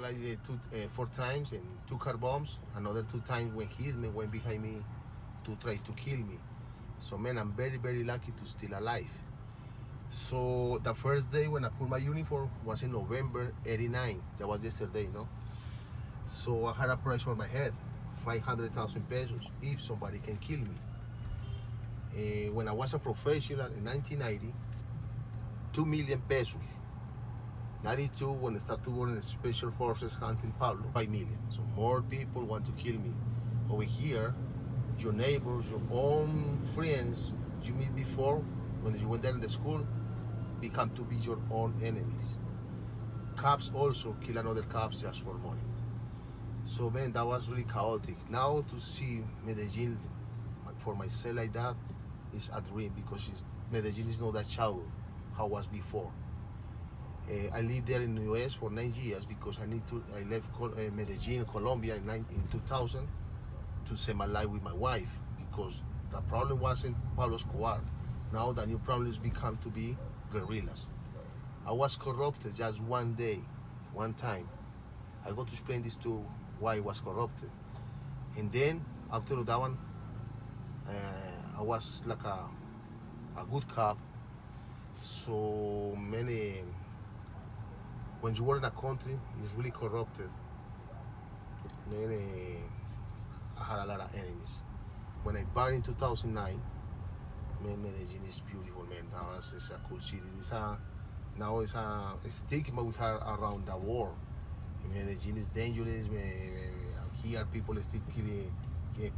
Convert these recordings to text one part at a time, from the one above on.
Like 4 times and 2 car bombs. Another 2 times when hitmen went behind me to try to kill me. So man, I'm very, very lucky to still alive. So the first day when I put my uniform was in November '89. That was yesterday, no? So I had a price for my head, 500,000 pesos, if somebody can kill me. When I was a professional in 1990, 2 million pesos. 92, when I started working in Special Forces hunting Pablo, 5 million. So more people want to kill me. Over here, your neighbors, your own friends you meet before, when you went there in the school, become to be your own enemies. Cops also kill another cops just for money. So man, that was really chaotic. Now to see Medellin for myself like that is a dream, because Medellin is not that childhood how it was before. I lived there in the US for 9 years because I left Medellin, Colombia in 2000 to save my life with my wife, because the problem wasn't Pablo Escobar. Now the new problem has become to be guerrillas. I was corrupted just one day, one time. I got to explain this to why I was corrupted. And then after that one, I was like a good cop. So many, when you work in a country, it's really corrupted. Many, I had a lot of enemies. When I bought in 2009, man, Medellin is beautiful, man. It's a cool city. Now it's a stigma we have around the world. Medellin is dangerous. Here people still killing,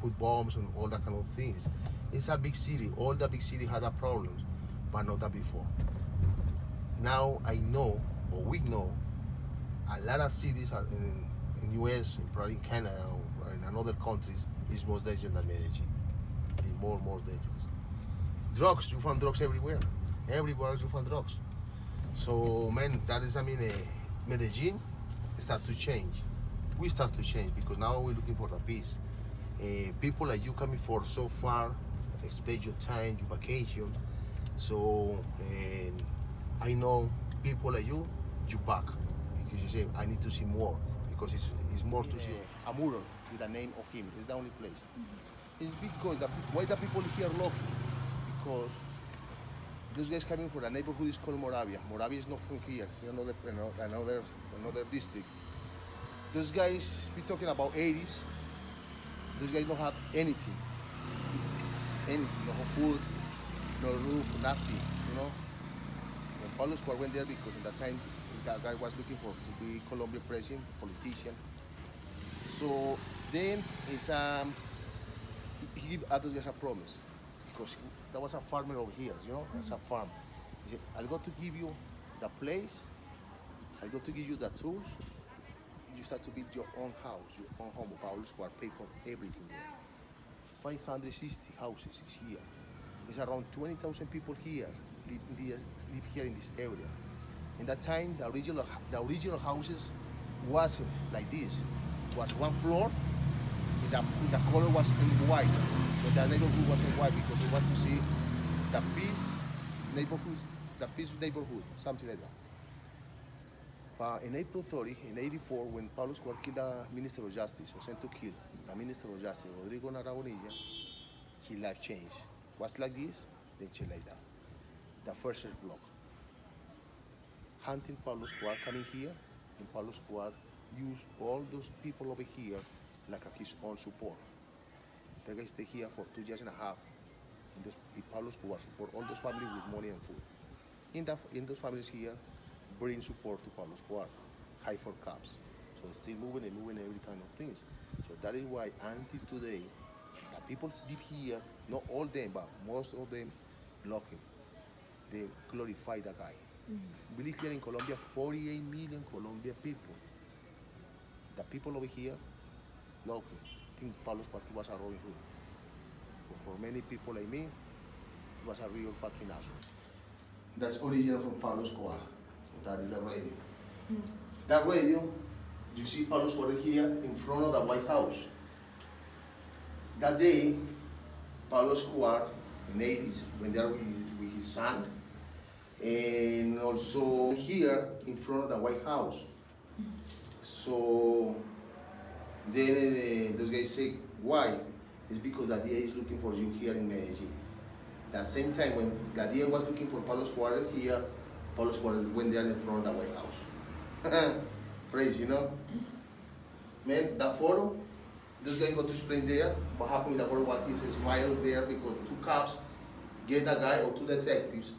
put bombs and all that kind of things. It's a big city. All the big city had that problems, but not that before. Now I know, or we know, a lot of cities are in US, and probably in Canada or in other countries, is more dangerous than Medellin. It's more dangerous. Drugs, you find drugs everywhere. Everywhere you find drugs. So man, that is, Medellin start to change. We start to change because now we're looking for the peace. People like you coming for so far, spend your time, your vacation. So I know people like you back, because you say I need to see more, because it's more to see. A mural with the name of him. It's the only place. It's because why the people here lucky? Because those guys coming from a neighborhood is called Moravia. Moravia is not from here. It's another district. Those guys, we're talking about 80s. Those guys don't have anything. No food, no roof, nothing. When Pablo Escobar went there, because in that time that guy was looking for to be Colombian president, politician. So then he gave others guys a promise, because there was a farmer over here, it's a farm. He said, I'll go to give you the place, I'll go to give you the tools, you start to build your own house, your own home. Pablo Escobar paid for everything there. 560 houses is here. There's around 20,000 people here, live here in this area. In that time, the original houses wasn't like this. It was one floor, the color was in white. So the neighborhood was in white because we want to see the peace neighborhood, something like that. But in April 30, in '84, when Pablo Escobar killed the Minister of Justice, or sent to kill the Minister of Justice, Rodrigo Navarronilla, his life changed. Was like this, then changed like that. The first block. Hunting Pablo Escobar coming here, and Pablo Escobar used all those people over here like his own support. The guy stayed here for 2 years and a half, and Pablo Escobar support all those families with money and food. In those families here, bring support to Pablo Escobar, high for cops. So it's still moving every kind of things. So that is why until today, the people live here, not all them, but most of them love him. They glorify the guy. Mm-hmm. We live here in Colombia, 48 million Colombian people. The people over here love him. Think Pablo Escobar was a Robin Hood. But for many people like me, he was a real fucking asshole. That's original from Pablo Escobar. So that is the radio. Mm. That radio, you see Pablo Escobar here in front of the White House. That day, Pablo Escobar in the 80s went there with his son, and also here in front of the White House. So then those guys say, why? It's because the DA is looking for you here in Medellin. That same time when the DA was looking for Pablo Escobar here, Pablo Escobar went there in front of the White House. Crazy, you know? Man, that photo, this guy got to explain there what happened with the photo, what he smiled there because two cops get a guy or two detectives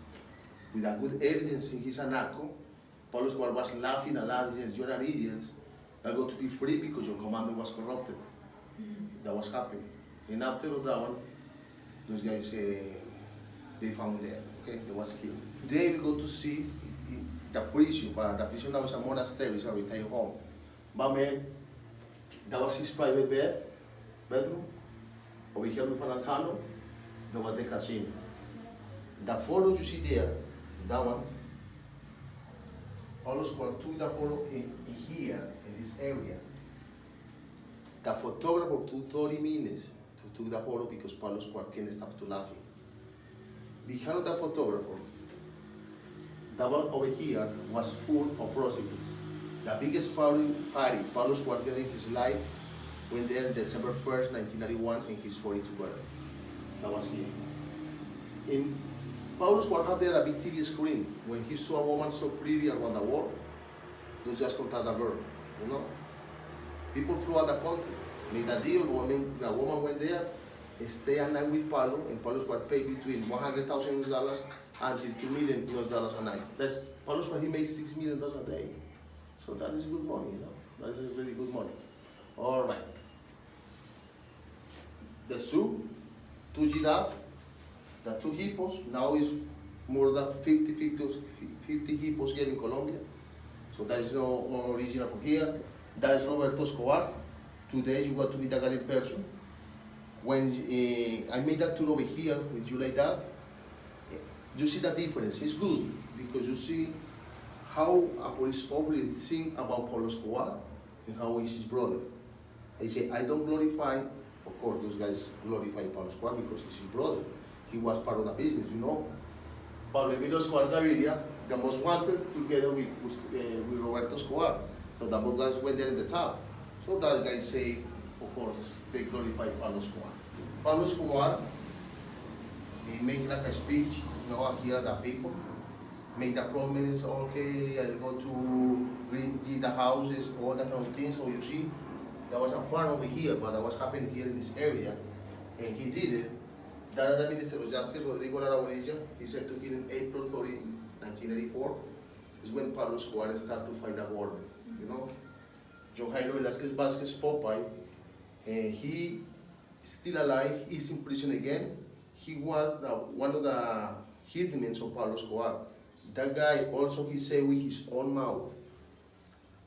with a good evidence in he's a narco. Pablo Escobar was laughing a lot, he says, you're an idiot. I got to be free because your commander was corrupted. That was happening. And after that one, those guys, they found there, okay? They was killed. Today we go to see the prison, but the prison now is a monastery, it's a retired home. But man, that was his private bedroom. Over here with an tunnel, that was the casino. The photo you see there, that one, Pablo Escobar took the photo in here, in this area. The photographer took 30 minutes to take the photo because Pablo Escobar can't stop to laughing. Behind the photographer, that one over here was full of prostitutes. The biggest party Pablo Escobar did in his life went there December 1st, 1991, in his 42 birthday. That was here. In Pablo Escobar had there a big TV screen. When he saw a woman so pretty around the world, he just contact a girl, you know? People flew out the country, made a deal, the woman went there, stay a night with Pablo, and Pablo Escobar paid between $100,000 and $2 million a night. That's, Pablo Escobar, he made $6 million a day. So that is good money, you know? That is really good money. All right. The zoo, 2 giraffes, the 2 hippos, now is more than 50 hippos here in Colombia. So that is no original from here. That is Roberto Escobar. Today you got to meet that guy in person. When I made that tour over here with you like that, you see the difference. It's good because you see how a police officer think about Pablo Escobar and how he's his brother. I say, I don't glorify, of course, those guys glorify Pablo Escobar because he's his brother. He was part of the business, you know. Pablo Escobar Gaviria, the most wanted, together with Roberto Escobar. So the both guys went there in the top. So that guys say, of course, they glorify Pablo Escobar. Pablo Escobar, he make like a speech, you know, here the people, make the promise, okay, I'll go to give the houses, all that kind of things. So you see, there was a farm over here, but that was happening here in this area, and he did it. The other Minister of Justice, Rodrigo Lara, he said to him in April 30, 1984, is when Pablo Escobar started to fight the war, you know. John Jairo Velázquez Popeye, he still alive, he's in prison again. He was one of the hitmen of Pablo Escobar. That guy also, he said with his own mouth,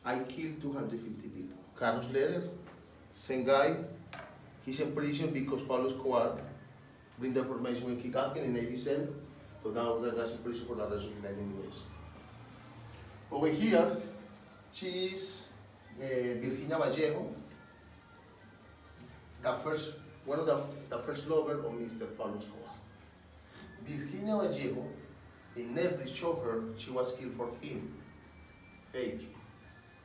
I killed 250 people. Carlos Leder, same guy, he's in prison because Pablo Escobar bring the information when he got him in 87. So now that guy's in prison for the rest of the 19 years. Over here, she's Virginia Vallejo, one of the first lover of Mr. Pablo Escobar. Virginia Vallejo, in Netflix showed her she was killed for him. Fake.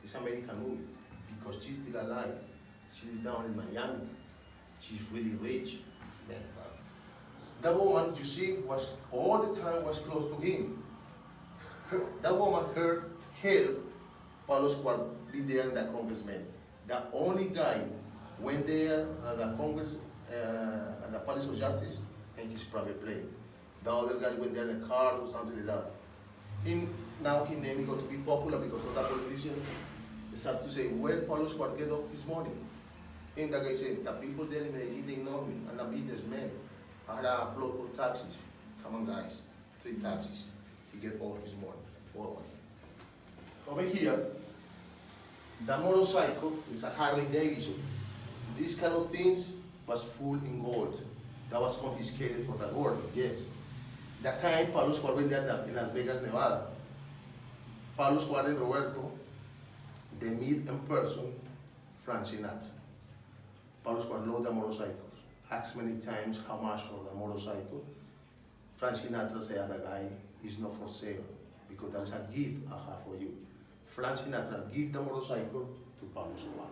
It's American movie because she's still alive. She's down in Miami. She's really rich. That woman, you see, was all the time was close to him. That woman heard help Pablo Escobar be there and the congressman. The only guy went there at the Congress, at the Palace of Justice, in his private plane. The other guy went there in a car or something like that. Now his name got to be popular because of that politician. They start to say, where Pablo Escobar get all his money? And the guy said, the people there in Medellin, they know me. I'm a businessman. I had a float of taxis. Come on, guys. 3 taxis. He get all his money. All money. Over here, the motorcycle is a Harley Davidson. These kind of things was full in gold. That was confiscated for the government, yes. That time, Pablo Escobar went there in Las Vegas, Nevada. Pablo Escobar and Roberto, they meet in person, Frank Sinatra. Pablo Escobar loved the motorcycles. Asked many times how much for the motorcycle. Frank Sinatra said, the guy is not for sale because that's a gift I have for you. Frank Sinatra gave the motorcycle to Pablo Escobar.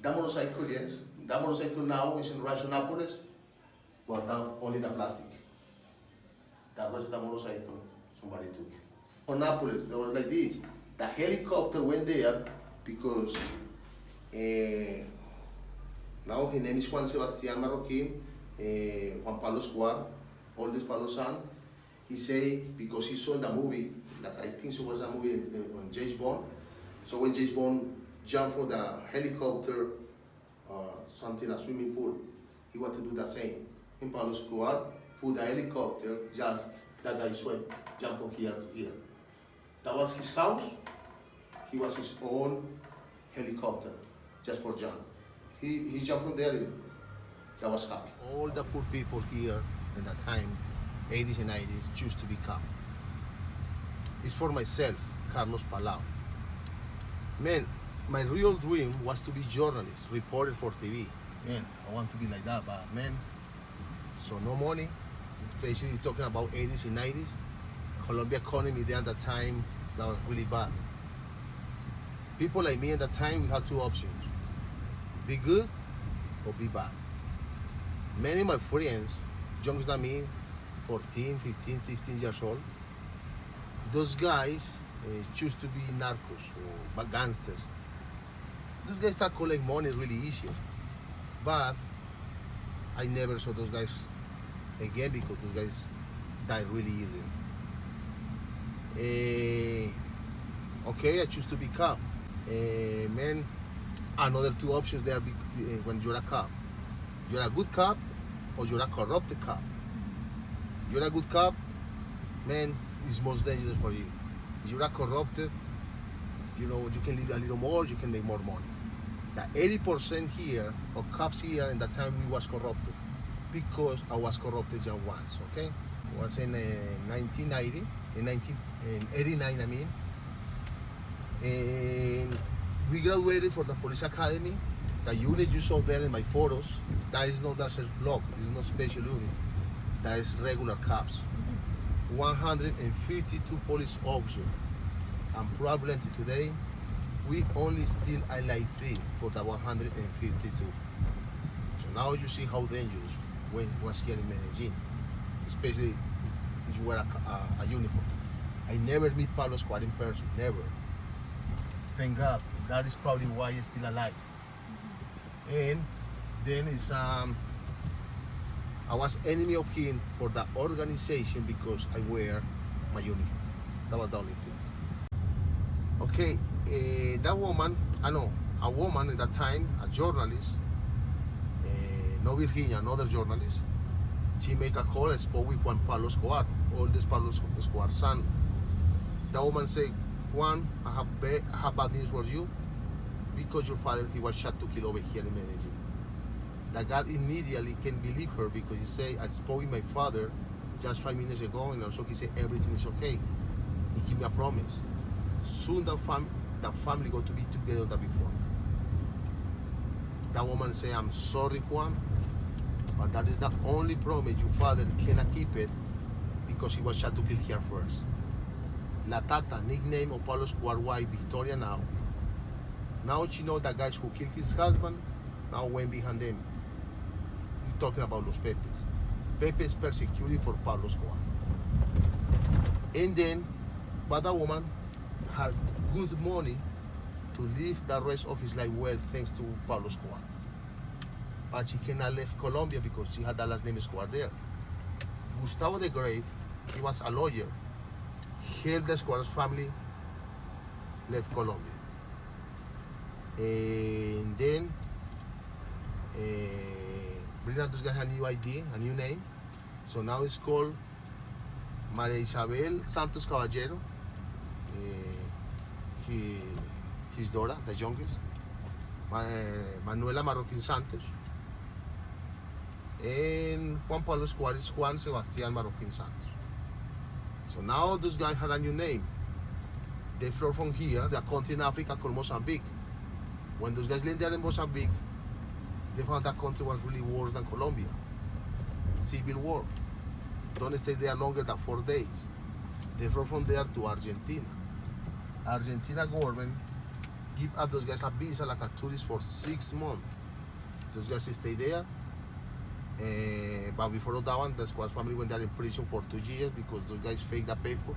That motorcycle, yes. That motorcycle now is in Rancho Nápoles, but now only the plastic. The rest of the motorcycle, somebody took it. For Nápoles, there was like this. The helicopter went there because now his name is Juan Sebastián Marroquín, Juan Pablo Escobar, oldest Pablo's son. He say because he saw the movie, like I think it was a movie on James Bond. So when James Bond jumped from the helicopter, something a swimming pool, he wanted to do the same. In Pablo Escobar, put the helicopter, just that guy swim, jump from here to here. That was his house. He was his own helicopter, just for jump. He jumped from there. That was happy. All the poor people here in that time, 80s and 90s, choose to be cop. It's for myself, Carlos Palau. Man, my real dream was to be journalist, reporter for TV. Man, I want to be like that, but man, so no money, especially talking about 80s and 90s. Colombia economy there at that time, that was really bad. People like me at that time, we had two options. Be good or be bad. Many of my friends, younger than me, 14, 15, 16 years old, those guys choose to be narcos or gangsters. Those guys start collecting money really easier. But I never saw those guys again because those guys died really early. Okay, I choose to be cop. Man, another two options there when you're a cop. You're a good cop or you're a corrupted cop. You're a good cop, man, it's most dangerous for you. If you're a corrupted, you know, you can live a little more, you can make more money. The 80% here of cops here in that time we was corrupted because I was corrupted just once, okay? It was in 1990, in 1989 I mean. And we graduated for the police academy. The unit you saw there in my photos, that is not the search block, it's not special unit. That is regular cops. 152 police officers. And probably today, we only still highlight 3 for the 152. So now you see how dangerous when it was here in Medellin, especially if you wear a uniform. I never meet Pablo Escobar in person, never. Thank God, that is probably why he's still alive. And then it's I was enemy of him for the organization because I wear my uniform. That was the only thing. Okay, that woman, a woman at that time, a journalist, no Virginia, another journalist, she make a call, I spoke with Juan Pablo Escobar, oldest Pablo Escobar's son. That woman said, Juan, I have bad news for you because your father, he was shot to kill over here in Medellin. That God immediately can believe her because he said, I spoke with my father just 5 minutes ago and also he said everything is okay. He gave me a promise. Soon the family got to be together than before. That woman said, I'm sorry Juan, but that is the only promise your father cannot keep it because he was shot to kill here first. La Tata, nickname of Pablo Escobar's wife, Victoria now. Now she knows the guys who killed his husband now went behind them. You're talking about Los Pepes. Pepe is persecuted for Pablo Escobar. And then, but that woman had good money to live the rest of his life well thanks to Pablo Escobar. But she cannot leave Colombia because she had the last name Escobar there. Gustavo de Grave, he was a lawyer. Helped the Escobar's family left Colombia. And then Brina just got a new ID, a new name. So now it's called Maria Isabel Santos Caballero. His daughter, the youngest. Manuela Marroquín Santos. And Juan Pablo Escobar is Juan Sebastián Marroquín Santos. So now those guys had a new name. They flew from here, the country in Africa called Mozambique. When those guys landed there in Mozambique, they found that country was really worse than Colombia. Civil war. Don't stay there longer than 4 days. They flew from there to Argentina. Argentina government give those guys a visa like a tourist for 6 months. Those guys stay there. But before that one, the Escobars family went there in prison for 2 years because those guys faked the paper,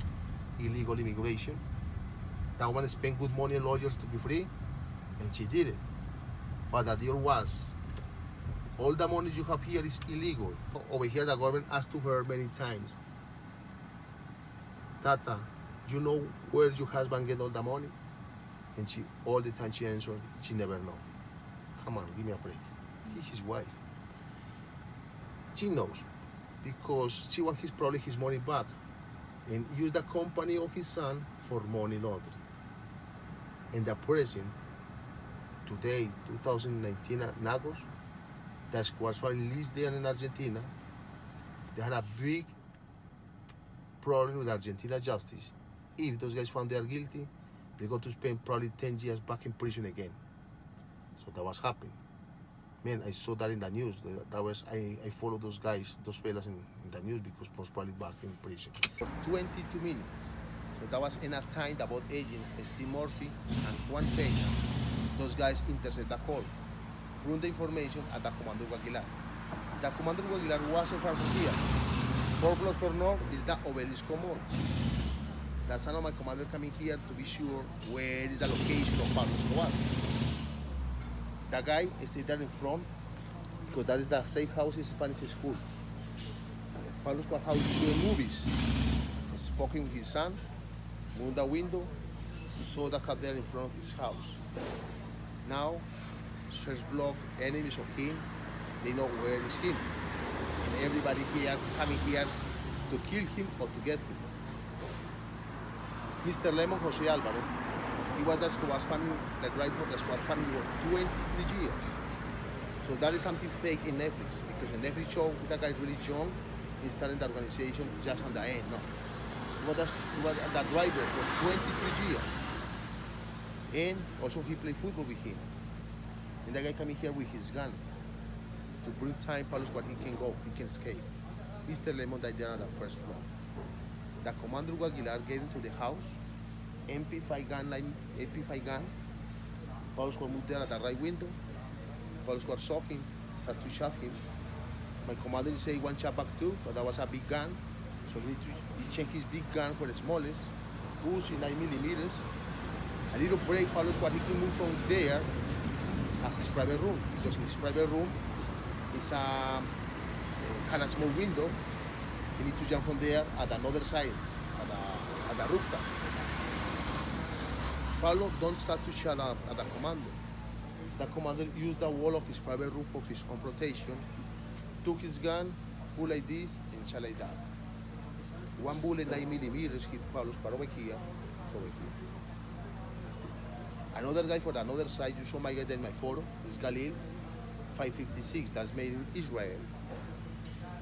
illegal immigration. That one spent good money on lawyers to be free, and she did it. But the deal was, all the money you have here is illegal. Over here, the government asked to her many times, Tata, you know where your husband get all the money? And she, all the time she answered, she never know. Come on, give me a break. He's his wife. She knows, because she wants probably his money back and use the company of his son for money laundering. And the present, today, 2019, in August, the Escobars family lives there in Argentina. They had a big problem with Argentina justice. If those guys found they are guilty, they go to spend probably 10 years back in prison again. So that was happening. Man, I saw that in the news. I followed those guys, those fellas in the news because most probably back in prison. For 22 minutes. So that was enough time that both agents, Steve Murphy and Juan Peña, those guys intercept the call, run the information at the Commander Aguilar. The Commander Aguilar wasn't far from here. 4 blocks from north is the Obelisco Mall. The son of my commander coming here to be sure where is the location of Pablo Escobar. The guy stayed there in front because that is the safe house in Spanish school. Pablo Escobar house showing movies. Spoken with his son, moved the window, saw the cartel in front of his house. Now, search block enemies of him, they know where is him. And everybody here coming here to kill him or to get him. Mr. Lemon Jose Alvaro, he was the Escobars family, the driver of the Escobar family for 23 years. So that is something fake in Netflix, because in Netflix show that guy is really young, he started the organization just on the end, no. He was the driver for 23 years. And also he played football with him. And that guy coming here with his gun to bring time, Pablo Escobar, he can go, he can escape. Mr. Lemon died there on the first floor. The Commander Aguilar gave him to the house, MP5 gun, MP5 gun. Pablo Escobar moved there at the right window. Pablo Escobar saw him, started to shot him. My commander said one shot back too, but that was a big gun. So he changed his big gun for the smallest, Uzi 9mm. A little break, Pablo Escobar, he can move from there at his private room, because in his private room is a kind of small window. You need to jump from there at another side, at the rooftop. Pablo don't start to shoot at the commander. The commander used the wall of his private room for his own protection, took his gun, pulled like this, and shot like that. One bullet, 9mm, hit Pablo Escobar over here, over here. Another guy for the another side, you saw my guy there in my photo, is Galil, 556, that's made in Israel.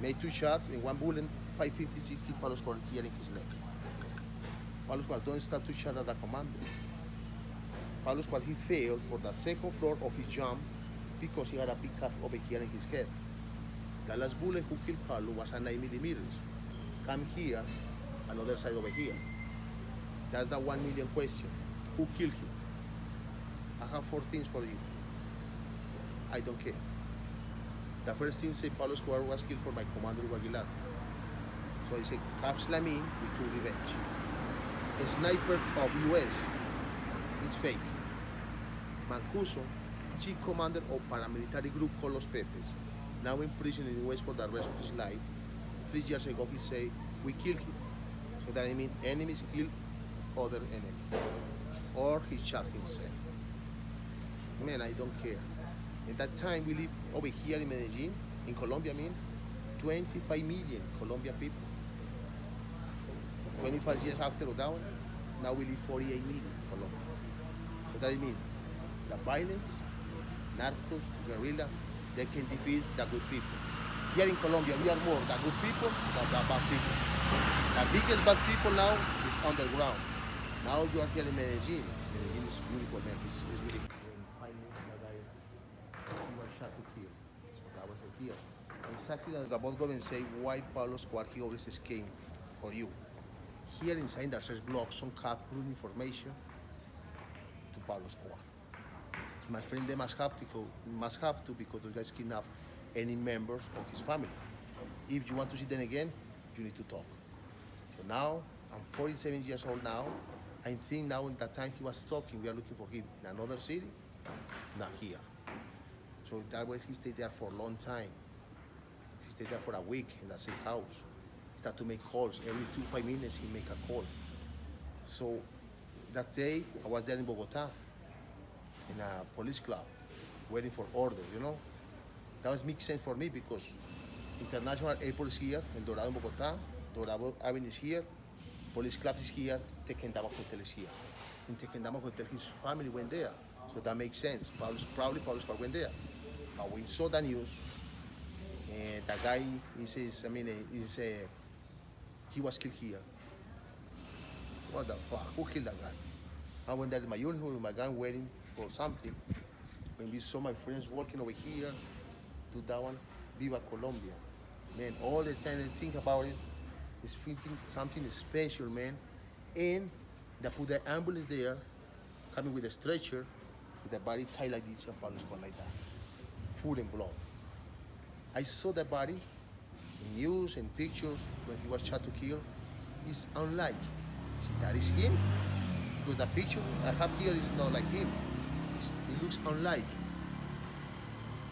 Made 2 shots, and one bullet, 556, hit Pablo Escobar here in his leg. Pablo Escobar don't start to shoot at the commander. Pablo Escobar, he failed for the second floor of his jump because he had a big cut over here in his head. The last bullet who killed Pablo was a 9mm. Come here, another side over here. That's the 1 million question. Who killed him? I have 4 things for you. I don't care. The first thing say Pablo Escobar was killed for my commander Aguilar. So I say, Caps Lamin with 2 revenge. A sniper of US is fake. Mancuso, chief commander of paramilitary group called Los Pepes, now in prison in the US for the rest of his life. 3 years ago he said, we killed him. So that I mean enemies kill other enemy. Or he shot himself. Man, I don't care. At that time we lived over here in Medellin, in Colombia, 25 million Colombian people. 25 years after that one, now we live 48 million Colombia. So that means the violence, narcos, guerrilla, they can defeat the good people. Here in Colombia, we are more the good people than the bad people. The biggest bad people now is underground. Now you are here in Medellin. Medellin is beautiful, man. It's really good. He was shot to kill. So that was here. Exactly as the both government say, why Pablo Escobar, he always escaped for you. Here inside the search block, some captured information to Pablo Escobar. My friend they must have to because those guys kidnap any members of his family. If you want to see them again, you need to talk. So now I'm 47 years old now. I think now in that time he was talking, we are looking for him in another city, not here. So that way he stayed there for a long time. He stayed there for a week in that same house. He started to make calls. Every 2-5 minutes he make a call. So that day I was there in Bogota, in a police club, waiting for orders, you know. That was makes sense for me because International Airport is here in Dorado, in Bogota. Dorado Avenue is here. Police club is here. Tequendama Hotel is here. In Tequendama Hotel, his family went there. So that makes sense. Probably Pablo Escobar went there. But we saw the news. And the guy, he was killed here. What the fuck? Who killed that guy? I went there in my uniform with my gun waiting for something. When we saw my friends walking over here to that one, Viva Colombia. Man, all the time I think about it, is thinking something special, man. And they put the ambulance there, coming with a stretcher, with the body tied like this, and Pablo Escobar like that, full in blood. I saw the body in news and pictures when he was shot to kill. It's unlike. See, that is him, because the picture I have here is not like him. It looks unlike.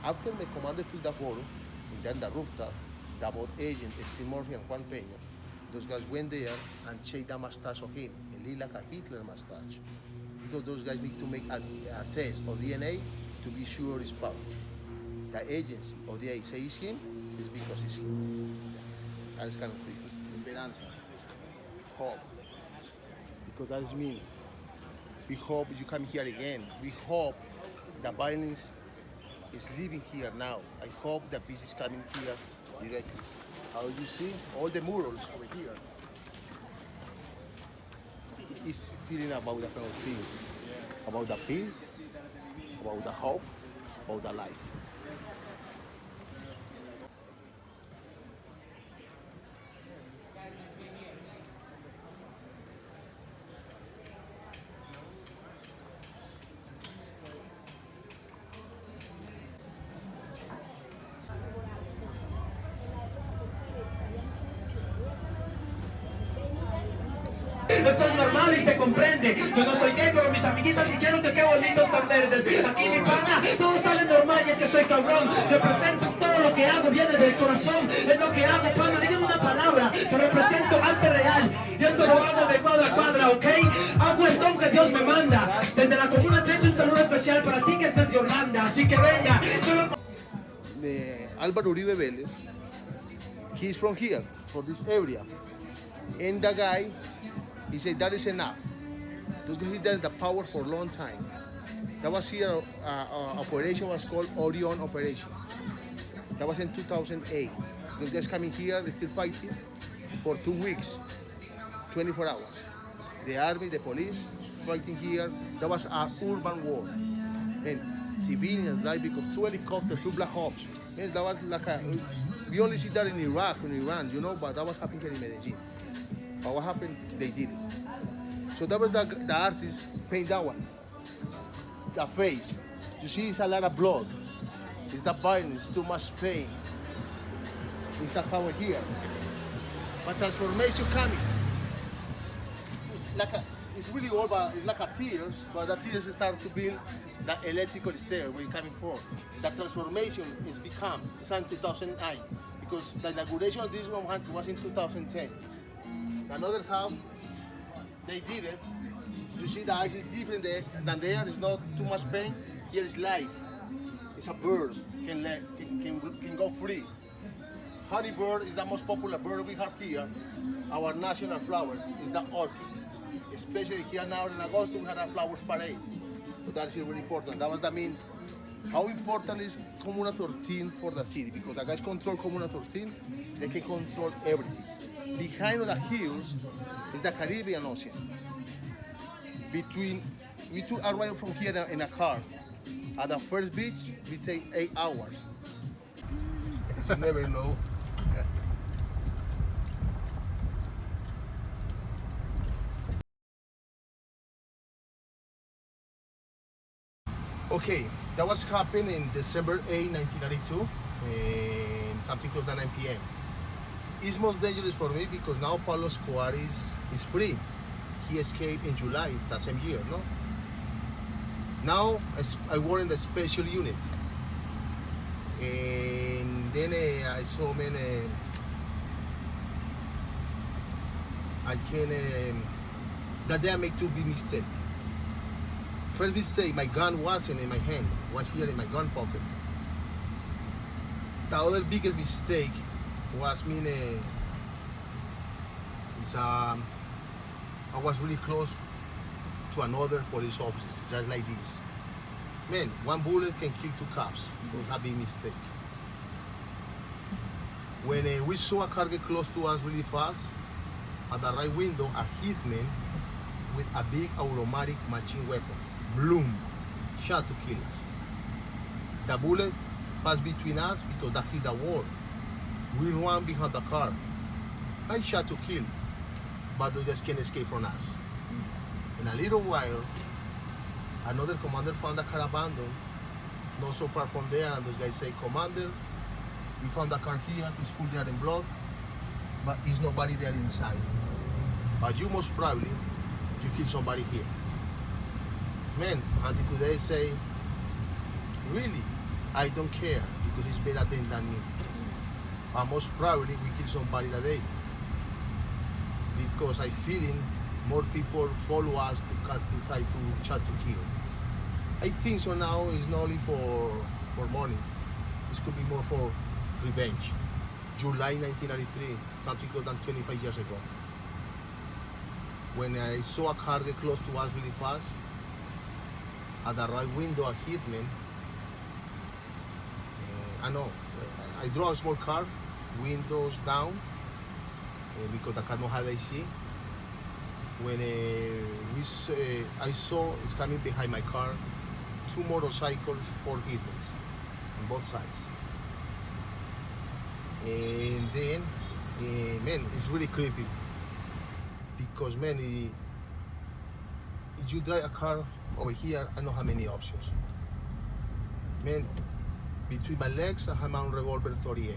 After my commander took the photo, and then the rooftop, the both agent, Steve Murphy and Juan Peña, those guys went there and checked the mustache of him. It looked like a Hitler mustache. Because those guys need to make a test of DNA to be sure it's Pablo. The agency of the say it's him, it's because it's him. That is kind of thing. It's esperanza. Hope. Because that is me. We hope you come here again. We hope the violence is leaving here now. I hope the peace is coming here directly. How you see all the murals over here is feeling about the kind of things, about the peace, about the hope, about the life. Esto es normal y se comprende. Yo no soy gay, pero mis amiguitas dijeron que qué bonitos tan verdes. Aquí mi pana, todo sale normal y es que soy cabrón. Represento todo lo que hago, viene del corazón. Es lo que hago, pana, dígame una palabra. Que represento arte real. Y esto lo hago de cuadra a cuadra, ¿ok? Hago el don que Dios me manda. Desde la Comuna 3 un saludo especial para ti que estás de Holanda. Así que venga, solo... Álvaro Uribe Vélez, he's from here, from this area. And the guy, he said that is enough. Those guys did the power for a long time. That was here, operation was called Orion Operation. That was in 2008. Those guys coming here, they still fighting for 2 weeks, 24 hours. The army, the police, fighting here. That was our urban war. And civilians died because 2 helicopters, 2 Black Ops. Yes, that was like a, we only see that in Iraq and Iran, you know, but that was happening here in Medellin. But what happened? They did it. So that was the artist paint that one. The face. You see, it's a lot of blood. It's the violence, too much pain. It's the power here. But transformation coming. It's like a, it's really old, but it's like a tears. But the tears start to build the electrical stair where you're coming from. The transformation is become. It's in 2009 because the inauguration of this one was in 2010. Another half, they did it. You see the ice is different there than there. It's not too much pain. Here is life. It's a bird, can go free. Honey bird is the most popular bird we have here. Our national flower is the orchid. Especially here now in August, we had a flowers parade. So that is really important. That was the means. How important is Comuna 13 for the city? Because the guys control Comuna 13, they can control everything. Behind the hills is the Caribbean Ocean. We took a ride from here in a car. At the first beach, we take 8 hours. You never know. Okay, that was happened in December 8, 1992, and something close to 9 p.m. It's most dangerous for me because now Pablo Escobar is free. He escaped in July that same year, no? Now I work in the special unit, and then I saw many. I can that day I make two big mistakes. First mistake, my gun wasn't in my hand, was here in my gun pocket. The other biggest mistake was I was really close to another police officer, just like this. Man, one bullet can kill two cops, so it's a big mistake. When we saw a car get close to us really fast, at the right window, a hitman with a big automatic machine weapon, bloom, shot to kill us. The bullet passed between us because that hit the wall. We ran behind the car. I shot to kill, but they just can't escape from us. In a little while, another commander found the car abandoned, not so far from there, and those guys say, "Commander, we found the car here, it's full there in blood, but there's nobody there inside. But you most probably, you killed somebody here." Man, until today say, really, I don't care because it's better than me. But most probably we killed somebody that day because I feeling more people follow us to try to try to kill. I think so now it's not only for money. This could be more for revenge. July 1993, something close than 25 years ago. When I saw a car get close to us really fast, at the right window, a hitman. I drove a small car, windows down, because the car no had AC. When I saw it's coming behind my car, two motorcycles, four hitmans on both sides. And then, man, it's really creepy because, man, if you drive a car over here, I don't have many options. Man, between my legs, I have my own revolver 38.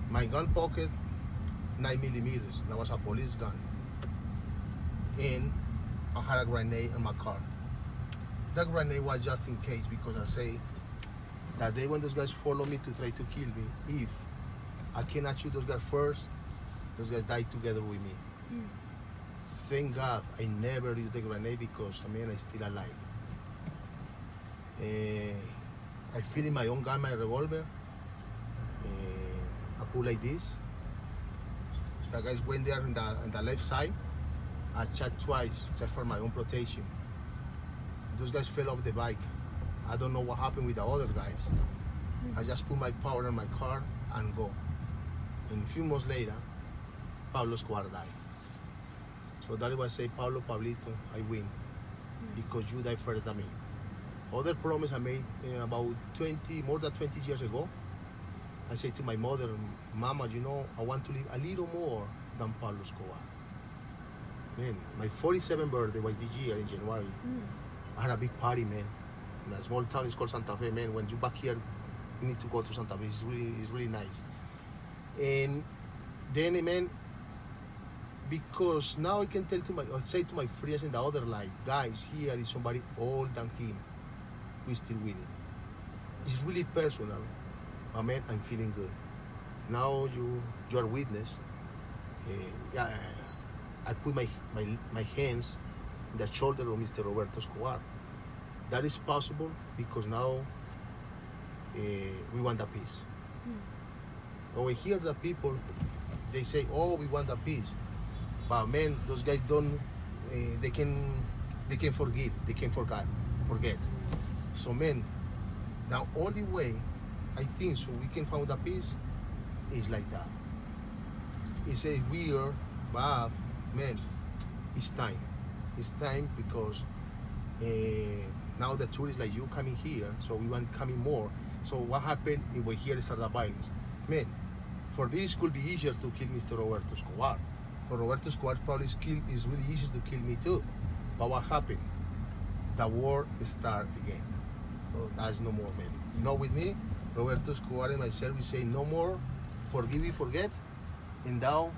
My gun pocket, 9mm. That was a police gun. And I had a grenade in my car. That grenade was just in case because I say that day when those guys follow me to try to kill me, if I cannot shoot those guys first, those guys die together with me. Thank God I never used the grenade because I'm still alive. I feel in my own gun, my revolver. I pull like this. The guys went there on the left side. I shot twice just for my own protection. Those guys fell off the bike. I don't know what happened with the other guys. I just put my power in my car and go. And a few months later, Pablo Escobar died. So that is why I say, Pablo, Pablito, I win. Because you died first than me. Other promise I made about more than 20 years ago. I said to my mother, Mama, I want to live a little more than Pablo Escobar. Man, my 47th birthday was this year in January. I had a big party, man. In a small town, it's called Santa Fe, man. When you're back here, you need to go to Santa Fe. It's really nice. And then, man, because now I can say to my friends in the other life, guys, here is somebody older than him who is still winning. It's really personal, but man, I'm feeling good. Now you are witness. I put my hands in the shoulder of Mr. Roberto Escobar. That is possible because now we want the peace. Over here, the people, they say, "Oh, we want the peace," but man, those guys don't. They can forgive. They can forget. So man, the only way I think so we can find the peace is like that. It's a weird, but man, it's time. It's time because now the tourists like you coming here, so we want coming more. So what happened if we here start the violence? Man, for this it could be easier to kill Mr. Roberto Escobar. For Roberto Escobar probably is really easy to kill me too. But what happened? the war start again. Oh, that's no more, man. Not with me. Roberto Escobar and myself, we say no more, forgive and forget. And now,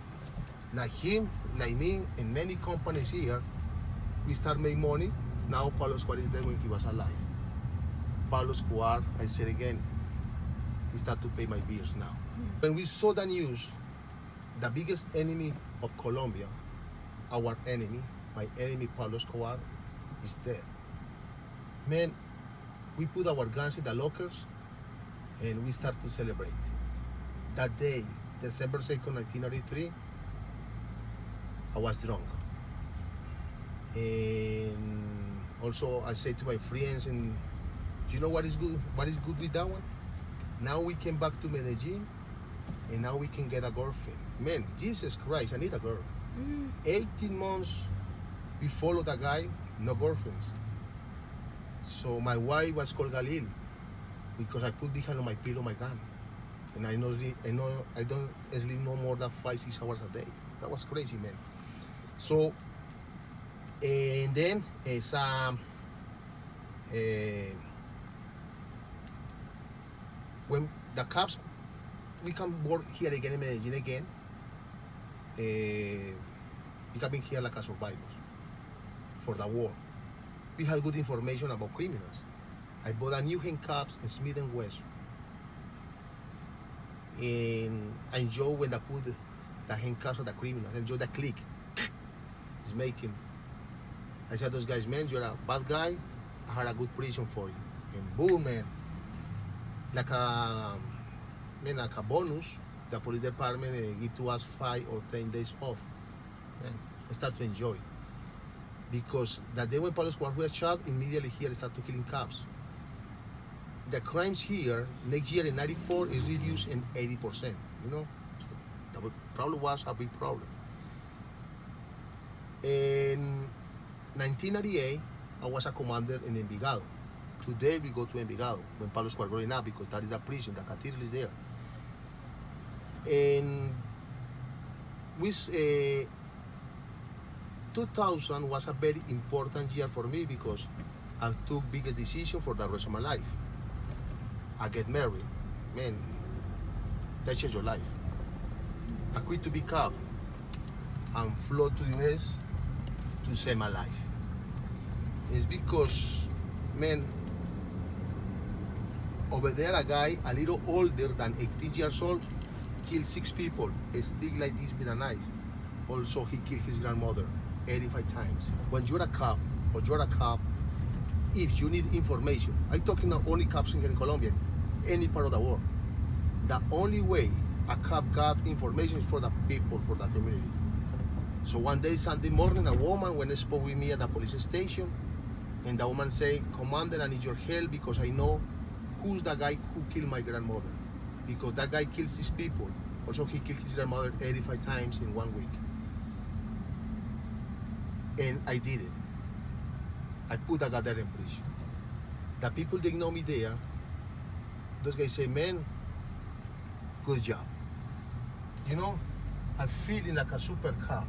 like him, like me, and many companies here, we start make money. Now Pablo Escobar is dead when he was alive. Pablo Escobar, I said again, he start to pay my bills now. When we saw the news, the biggest enemy of Colombia, our enemy, my enemy Pablo Escobar, is dead. Man, we put our guns in the lockers and we start to celebrate. That day, December 2nd, 1993, I was drunk. And also I say to my friends, and you know what is good? What is good with that one? Now we came back to Medellin and now we can get a girlfriend. Man, Jesus Christ, I need a girl. 18 months we follow the guy, no girlfriends. So my wife was called Galil because I put behind on my pillow my gun. And I don't sleep no more than 5-6 hours a day. That was crazy, man. So, and then it's when the cops, we come work here again in Medellin again. We coming here like a survivors for the war. We had good information about criminals. I bought a new handcuffs in Smith & Wesson. And I enjoy when I put the handcuffs of the criminals. I enjoy the click it's making. I said, those guys, man, you're a bad guy. I had a good prison for you. And boom, man. Like a bonus, the police department give to us 5 or 10 days off. Man, I start to enjoy. Because the day when Pablo Escobar was shot, immediately here start to killing cops. The crimes here, next year in 94, is reduced in 80%, you know? So the problem was a big problem. In 1998, I was a commander in Envigado. Today we go to Envigado when Pablo Escobar growing up because that is the prison, the Catedral is there. And we, 2000 was a very important year for me because I took biggest decision for the rest of my life. I get married, man, that changed your life. I quit to be cop and flew to the US to save my life. It's because, man, over there a guy a little older than 18 years old killed 6 people, stick like this with a knife. Also, he killed his grandmother 85 times. When you're a cop, or you're a cop, if you need information, I'm talking not only cops here in Colombia, any part of the world. The only way a cop got information is for the people, for the community. So one day, Sunday morning, a woman went and spoke with me at the police station, and the woman said, Commander, I need your help because I know who's the guy who killed my grandmother. Because that guy killed 6 people. Also, he killed his grandmother 85 times in 1 week. And I did it. I put that guy there in prison. The people that know me there, those guys say, man, good job. You know, I'm feeling like a super cop.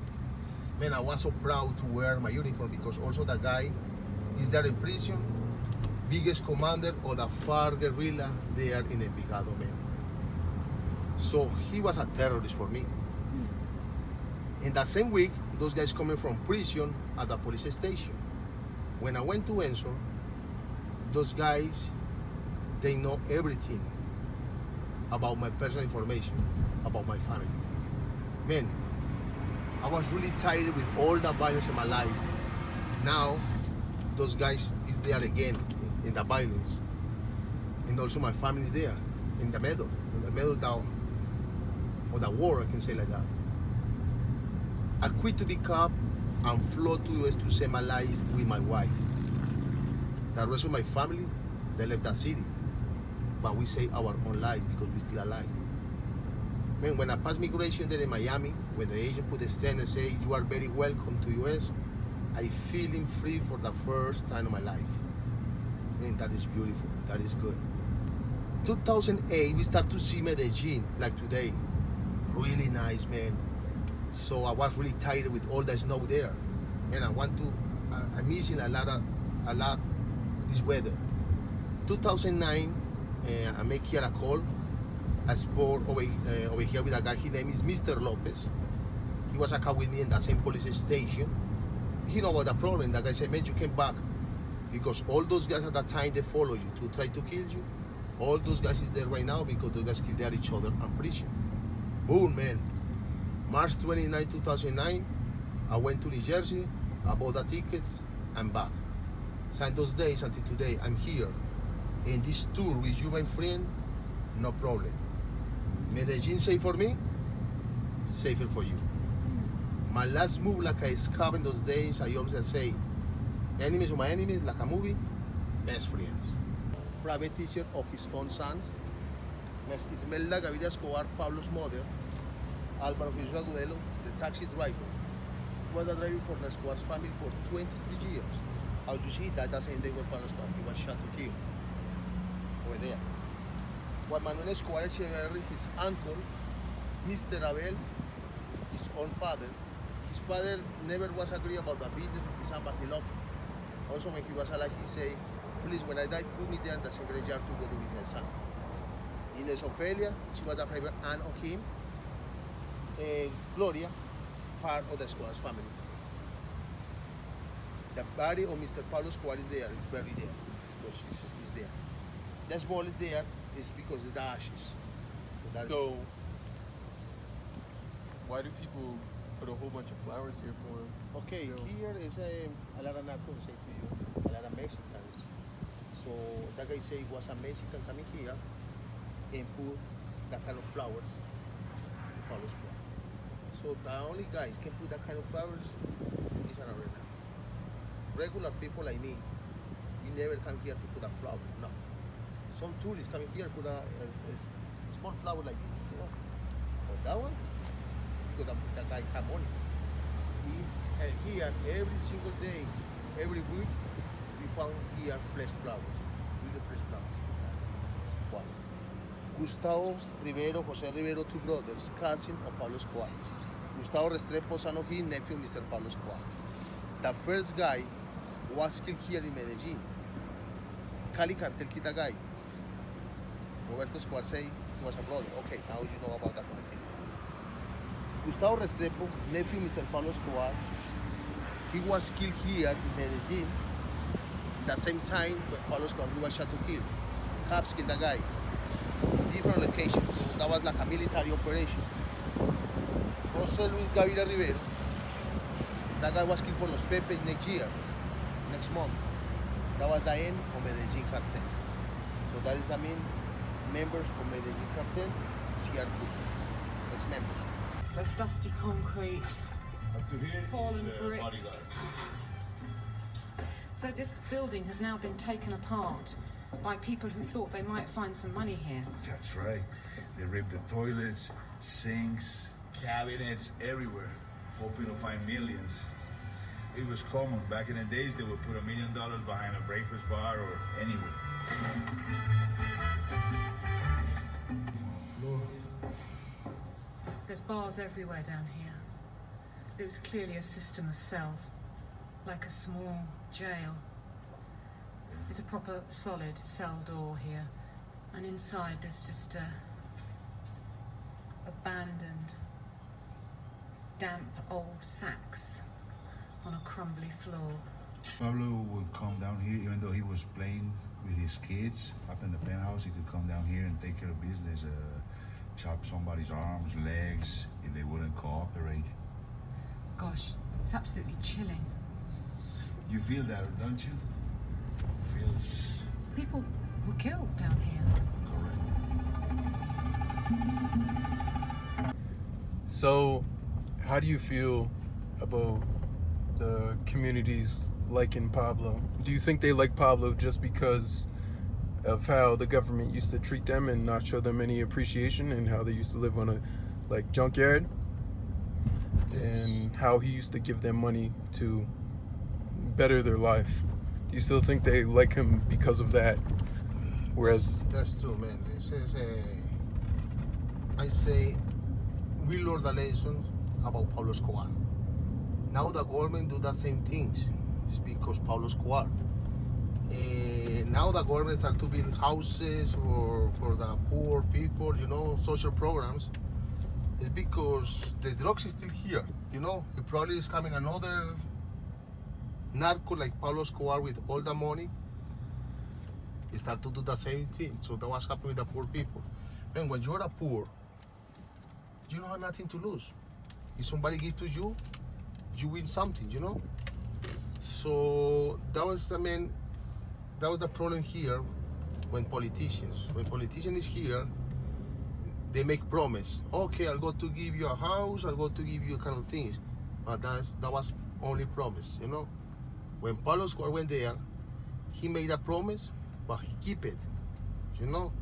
Man, I was so proud to wear my uniform because also the guy is there in prison, biggest commander of the FARC guerrilla there in Envigado, man. So he was a terrorist for me. In that same week, those guys coming from prison at the police station. When I went to Enzo, those guys, they know everything about my personal information, about my family. Man, I was really tired with all the violence in my life. Now, those guys is there again in the violence. And also my family is there, in the middle of the war, I can say like that. I quit to be cop and flew to the US to save my life with my wife. The rest of my family, they left the city. But we save our own lives because we're still alive. Man, when I passed migration there in Miami, when the agent put a stand and say, you are very welcome to US, I feeling free for the first time in my life. Man, that is beautiful, that is good. 2008, we start to see Medellin, like today. Really nice, man. So I was really tired with all the snow there. Man, I'm missing a lot of a lot this weather. 2009, I make here a call. I spoke over here with a guy. His name is Mr. Lopez. He was a cop with me in that same police station. He know about the problem. That guy said, man, you came back because all those guys at that time, they follow you to try to kill you. All those guys is there right now because those guys killed each other in prison. Boom, man. March 29, 2009, I went to New Jersey, I bought the tickets, I'm back. Since those days until today, I'm here. In this tour with you, my friend, no problem. Medellin safe for me, safer for you. My last move, like I escaped in those days, I always say, enemies of my enemies, like a movie, best friends. Private teacher of his own sons. Ismelda Gaviria Escobar, Pablo's mother. Álvaro Jesús Agudelo, the taxi driver. He was a driver for the Escobars family for 23 years. As you see, that the same day when Pablo Escobar, he was shot to kill. Over there. Juan Manuel Escobar Echeverri, his uncle, Mr. Abel, his own father. His father never was agree about the business of his son, but he loved him. Also, when he was alive, he said, please, when I die, put me there in the sacred yard together with my son. Inés Ofelia, she was a favorite aunt of him. Gloria, part of the Escobars family. The body of Mr. Pablo Escobar is there, it's buried there, because he's there. The small is there, is because it's the ashes. So, why do people put a whole bunch of flowers here for him? Okay, still? here is a lot of narcos, say to you, a lot of Mexicans. So that guy say it was a Mexican coming here and put that kind of flowers to Pablo Escobar. So the only guys can put that kind of flowers is an arena. Regular people like me, we never come here to put a flower, no. Some tourists coming here put a small flower like this, you know. But that one, because the guy have money. And here, every single day, every week, we found here fresh flowers, really fresh flowers. Wow. Gustavo Rivero, Jose Rivero, two brothers, cousin of Pablo Escobar. Gustavo Restrepo, son of his nephew, Mr. Pablo Escobar. The first guy was killed here in Medellin. Cali cartel killed a guy. Roberto Escobar say he was a brother. Okay, now you know about that kind of things. Gustavo Restrepo, nephew Mr. Pablo Escobar, he was killed here in Medellin. The same time when Pablo Escobar was shot to kill. Cops killed the guy. Different locations, so that was like a military operation. Jose Luis Gaviria Rivero, that guy was killed for Los Pepes next month. That was the end of Medellin cartel. So that is the main members of Medellin cartel, CR2, ex-members. There's dusty concrete, fallen bricks. So this building has now been taken apart by people who thought they might find some money here. That's right. They ripped the toilets, sinks, cabinets, everywhere, hoping to find millions. It was common. Back in the days, they would put $1 million behind a breakfast bar or anywhere. There's bars everywhere down here. It was clearly a system of cells, like a small jail. There's a proper solid cell door here, and inside there's just abandoned, damp old sacks on a crumbly floor. Pablo would come down here, even though he was playing with his kids up in the penthouse. He could come down here and take care of business, chop somebody's arms, legs, if they wouldn't cooperate. Gosh, it's absolutely chilling. You feel that, don't you? Feels People were killed down here. correct. So, how do you feel about the communities liking Pablo? Do you think they like Pablo just because of how the government used to treat them and not show them any appreciation, and how they used to live on a junkyard? Yes. And how he used to give them money to better their life? Do you still think they like him because of that? Whereas that's true, man. This is I say we learned the lessons about Pablo Escobar. Now the government do the same things. It's because Pablo Escobar. Now the government start to build houses for the poor people, you know, social programs. It's because the drugs is still here, you know. It probably is coming another narco like Pablo Escobar with all the money. They start to do the same thing. So that was happening with the poor people. And when you're a poor, you don't have nothing to lose. If somebody gives to you, you win something, you know. So that was, I mean, that was the problem here when politicians is here, they make promise. Okay, I'll go to give you a house, I'll go to give you kind of things. But that was only promise, you know. When Pablo Escobar went there, he made a promise, but he keep it, you know.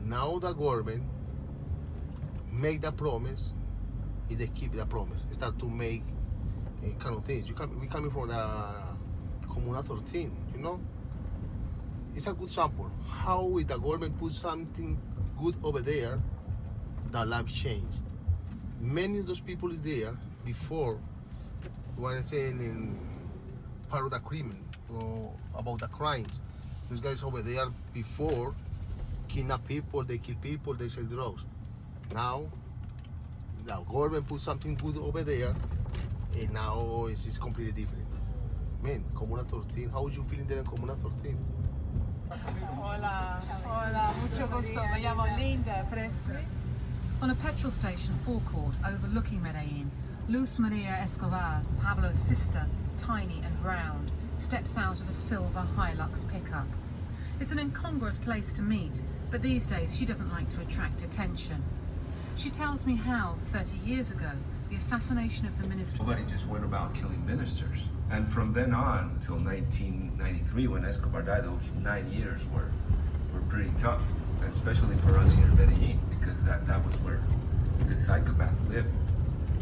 Now the government make the promise, and they keep the promise. They start to make kind of things. We coming from the Comuna 13, you know. It's a good sample. How if the government put something good over there, the life change. Many of those people is there before, what I'm saying, in part of the crime, or about the crimes. Those guys over there before kidnap people, they kill people, they sell drugs. Now, the government put something good over there, and now it's completely different. Man, Comuna 13, how are you feeling there in Comuna 13? Hola, mucho gusto. Me llamo Linda Presley. On a petrol station forecourt overlooking Medellin, Luz Maria Escobar, Pablo's sister, tiny and round, steps out of a silver Hilux pickup. It's an incongruous place to meet, but these days she doesn't like to attract attention. She tells me how, 30 years ago, the assassination of the minister... Nobody just went about killing ministers. And from then on until 1993, when Escobar died, those 9 years were pretty tough, and especially for us here in Medellin, because that was where the psychopath lived.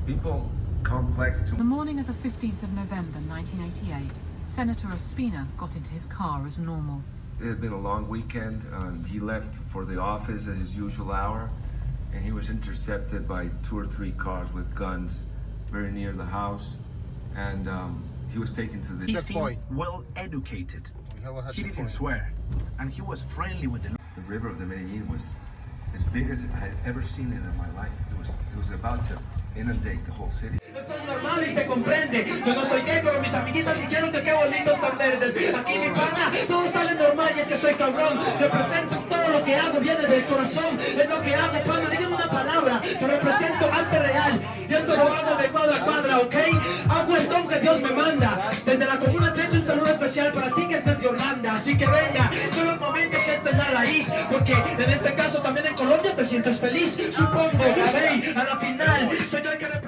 People complex to... The morning of the 15th of November 1988, Senator Ospina got into his car as normal. It had been a long weekend. He left for the office at his usual hour, and he was intercepted by 2 or 3 cars with guns very near the house, and he was taken to the... He seemed well educated. He didn't swear, and he was friendly with the... The river of the Medellin was as big as I had ever seen it in my life. It was about to inundate the whole city. Esto es normal y se comprende. Yo no soy gay, pero mis amiguitas dijeron que qué bonitos tan verdes. Aquí mi pana, todo sale normal y es que soy cabrón. Represento todo lo que hago, viene del corazón. Es lo que hago, pana, dígame una palabra. Que represento arte real. Y esto lo hago de cuadra a cuadra, ¿ok? Hago el don que Dios me manda. Desde la Comuna 13 un saludo especial para ti que estés de Holanda. Así que venga, son los momentos y esta es la raíz. Porque en este caso también en Colombia te sientes feliz. Supongo, hey, a la final, soy yo el que representa.